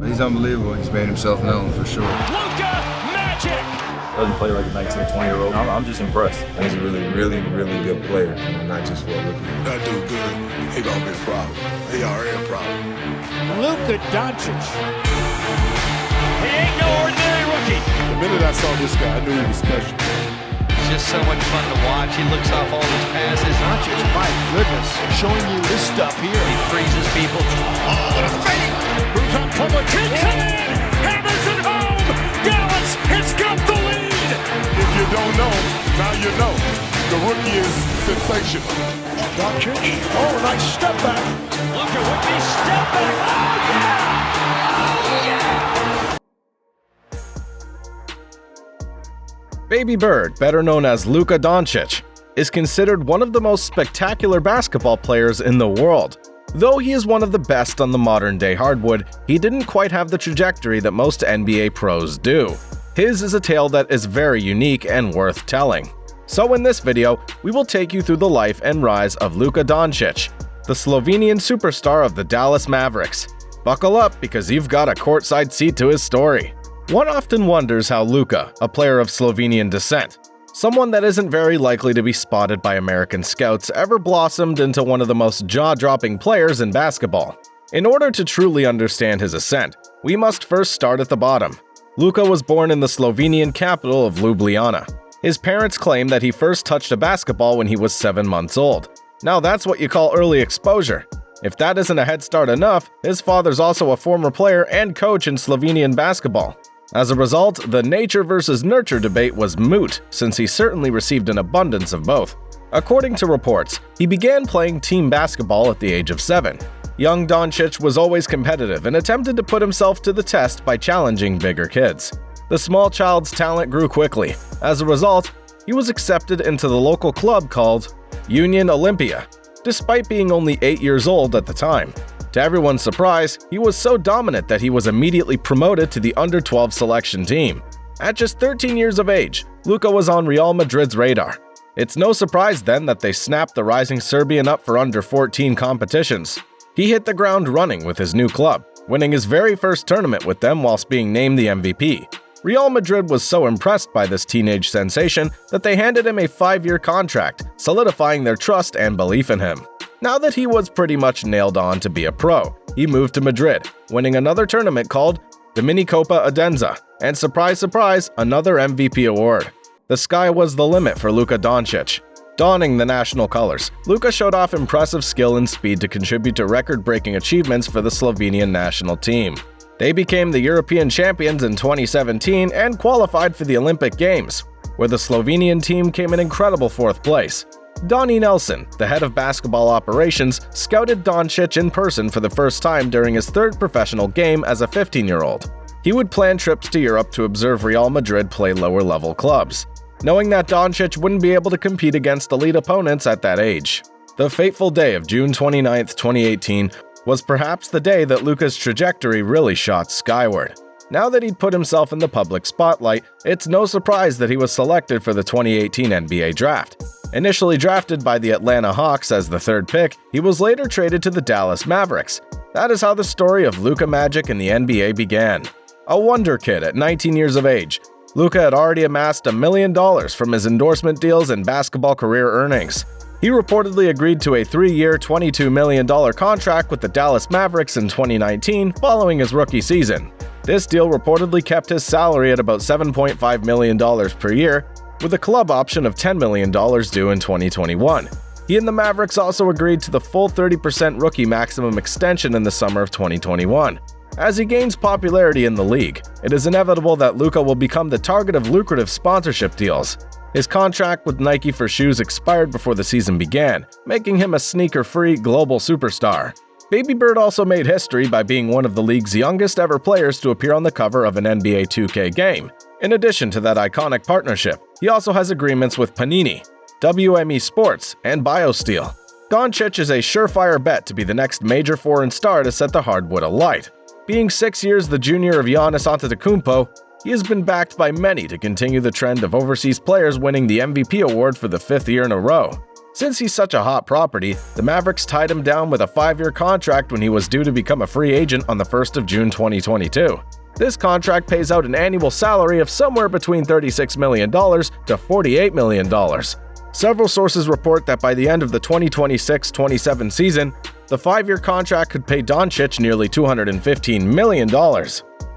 He's unbelievable. He's made himself known for sure. Luka Magic! Doesn't play like a 19 or 20-year-old. I'm just impressed. He's a really good player, not just for a rookie. That dude good. He gonna be a problem. He already a problem. Luka Doncic. He ain't no ordinary rookie. The minute I saw this guy, I knew he was special. It's just so much fun to watch. He looks off all his passes. Doncic, my goodness, showing you this stuff here. He freezes people. Oh, what a fake! Moves on forward, kicks it in! Hammers it home! Dallas has got the lead! If you don't know, now you know. The rookie is sensational. Doncic, oh, nice step back. Luka with the step back. Oh, yeah! Oh, yeah! Baby Bird, better known as Luka Doncic, is considered one of the most spectacular basketball players in the world. Though he is one of the best on the modern-day hardwood, he didn't quite have the trajectory that most NBA pros do. His is a tale that is very unique and worth telling. So in this video, we will take you through the life and rise of Luka Doncic, the Slovenian superstar of the Dallas Mavericks. Buckle up because you've got a courtside seat to his story. One often wonders how Luka, a player of Slovenian descent, someone that isn't very likely to be spotted by American scouts, ever blossomed into one of the most jaw-dropping players in basketball. In order to truly understand his ascent, we must first start at the bottom. Luka was born in the Slovenian capital of Ljubljana. His parents claim that he first touched a basketball when he was 7 months old. Now that's what you call early exposure. If that isn't a head start enough, his father's also a former player and coach in Slovenian basketball. As a result, the nature versus nurture debate was moot, since he certainly received an abundance of both. According to reports, he began playing team basketball at the age of 7. Young Doncic was always competitive and attempted to put himself to the test by challenging bigger kids. The small child's talent grew quickly. As a result, he was accepted into the local club called Union Olympia, despite being only 8 years old at the time. To everyone's surprise, he was so dominant that he was immediately promoted to the under-12 selection team. At just 13 years of age, Luka was on Real Madrid's radar. It's no surprise then that they snapped the rising Serbian up for under-14 competitions. He hit the ground running with his new club, winning his very first tournament with them whilst being named the MVP. Real Madrid was so impressed by this teenage sensation that they handed him a 5-year contract, solidifying their trust and belief in him. Now that he was pretty much nailed on to be a pro, he moved to Madrid, winning another tournament called the Minicopa Adenza, and surprise surprise, another MVP award. The sky was the limit for Luka Doncic. Donning the national colors, Luka showed off impressive skill and speed to contribute to record-breaking achievements for the Slovenian national team. They became the European champions in 2017 and qualified for the Olympic Games, where the Slovenian team came in incredible 4th place. Donnie Nelson, the head of basketball operations, scouted Doncic in person for the first time during his 3rd professional game as a 15-year-old. He would plan trips to Europe to observe Real Madrid play lower-level clubs, knowing that Doncic wouldn't be able to compete against elite opponents at that age. The fateful day of June 29, 2018, was perhaps the day that Luka's trajectory really shot skyward. Now that he'd put himself in the public spotlight, it's no surprise that he was selected for the 2018 NBA draft. Initially drafted by the Atlanta Hawks as the 3rd pick, he was later traded to the Dallas Mavericks. That is how the story of Luka Magic in the NBA began. A wonder kid at 19 years of age, Luka had already amassed $1 million from his endorsement deals and basketball career earnings. He reportedly agreed to a 3-year, $22 million contract with the Dallas Mavericks in 2019 following his rookie season. This deal reportedly kept his salary at about $7.5 million per year, with a club option of $10 million due in 2021. He and the Mavericks also agreed to the full 30% rookie maximum extension in the summer of 2021. As he gains popularity in the league, it is inevitable that Luka will become the target of lucrative sponsorship deals. His contract with Nike for shoes expired before the season began, making him a sneaker-free global superstar. Baby Bird also made history by being one of the league's youngest ever players to appear on the cover of an NBA 2K game. In addition to that iconic partnership, he also has agreements with Panini, WME Sports, and BioSteel. Doncic is a surefire bet to be the next major foreign star to set the hardwood alight. Being 6 years the junior of Giannis Antetokounmpo, he has been backed by many to continue the trend of overseas players winning the MVP award for the 5th year in a row. Since he's such a hot property, the Mavericks tied him down with a 5-year contract when he was due to become a free agent on the 1st of June 2022. This contract pays out an annual salary of somewhere between $36 million to $48 million. Several sources report that by the end of the 2026-27 season, the 5-year contract could pay Doncic nearly $215 million.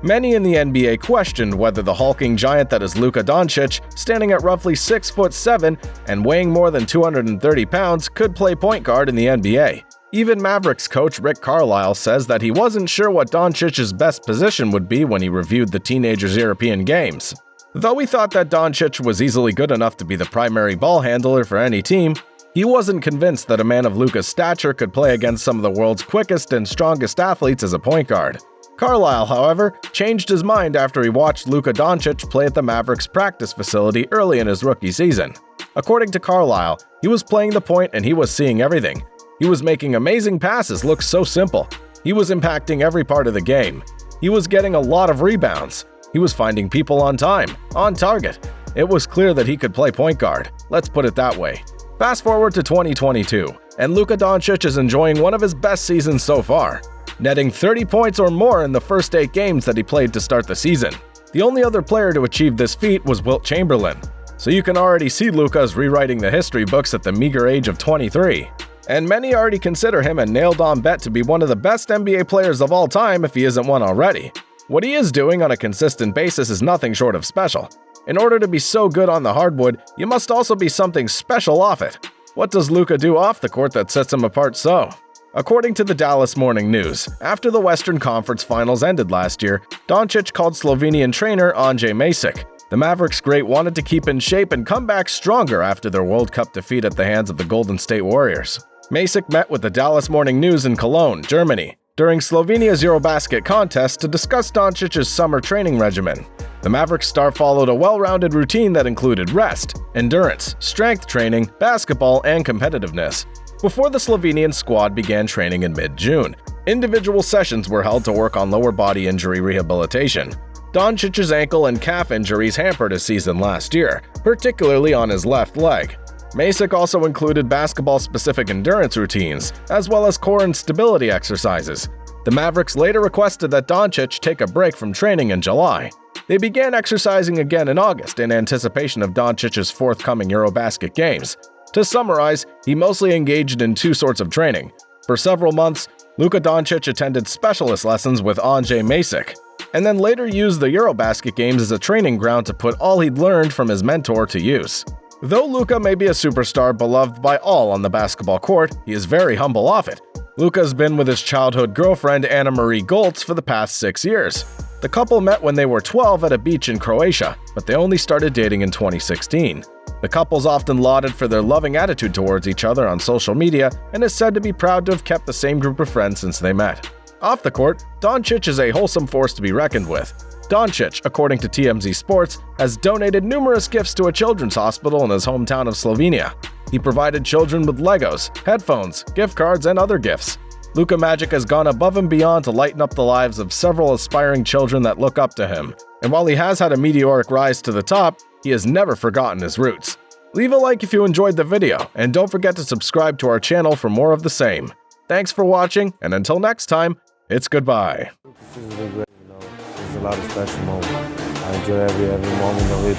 Many in the NBA questioned whether the hulking giant that is Luka Doncic, standing at roughly 6'7" and weighing more than 230 pounds, could play point guard in the NBA. Even Mavericks coach Rick Carlisle says that he wasn't sure what Doncic's best position would be when he reviewed the teenager's European games. Though he thought that Doncic was easily good enough to be the primary ball handler for any team, he wasn't convinced that a man of Luka's stature could play against some of the world's quickest and strongest athletes as a point guard. Carlisle, however, changed his mind after he watched Luka Doncic play at the Mavericks practice facility early in his rookie season. According to Carlisle, he was playing the point and he was seeing everything. He was making amazing passes look so simple. He was impacting every part of the game. He was getting a lot of rebounds. He was finding people on time, on target. It was clear that he could play point guard. Let's put it that way. Fast forward to 2022, and Luka Doncic is enjoying one of his best seasons so far, netting 30 points or more in the first 8 games that he played to start the season. The only other player to achieve this feat was Wilt Chamberlain. So you can already see Luka's rewriting the history books at the meager age of 23. And many already consider him a nailed-on bet to be one of the best NBA players of all time if he isn't one already. What he is doing on a consistent basis is nothing short of special. In order to be so good on the hardwood, you must also be something special off it. What does Luka do off the court that sets him apart so? According to the Dallas Morning News, after the Western Conference Finals ended last year, Doncic called Slovenian trainer Anje Masic. The Mavericks great wanted to keep in shape and come back stronger after their World Cup defeat at the hands of the Golden State Warriors. Masic met with the Dallas Morning News in Cologne, Germany, during Slovenia's Eurobasket contest to discuss Doncic's summer training regimen. The Mavericks star followed a well-rounded routine that included rest, endurance, strength training, basketball, and competitiveness. Before the Slovenian squad began training in mid-June, individual sessions were held to work on lower body injury rehabilitation. Doncic's ankle and calf injuries hampered his season last year, particularly on his left leg. Masic also included basketball-specific endurance routines, as well as core and stability exercises. The Mavericks later requested that Doncic take a break from training in July. They began exercising again in August in anticipation of Doncic's forthcoming Eurobasket games. To summarize, he mostly engaged in 2 sorts of training. For several months, Luka Doncic attended specialist lessons with Anje Masic, and then later used the Eurobasket games as a training ground to put all he'd learned from his mentor to use. Though Luka may be a superstar beloved by all on the basketball court, he is very humble off it. Luka's been with his childhood girlfriend Anna Marie Goltz for the past 6 years. The couple met when they were 12 at a beach in Croatia, but they only started dating in 2016. The couple's often lauded for their loving attitude towards each other on social media and is said to be proud to have kept the same group of friends since they met. Off the court, Doncic is a wholesome force to be reckoned with. Doncic, according to TMZ Sports, has donated numerous gifts to a children's hospital in his hometown of Slovenia. He provided children with Legos, headphones, gift cards, and other gifts. Luka Magic has gone above and beyond to lighten up the lives of several aspiring children that look up to him. And while he has had a meteoric rise to the top, he has never forgotten his roots. Leave a like if you enjoyed the video, and don't forget to subscribe to our channel for more of the same. Thanks for watching, and until next time, it's goodbye. It's a lot of special moments. I enjoy every moment of it,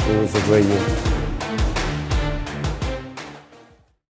so it was a great year.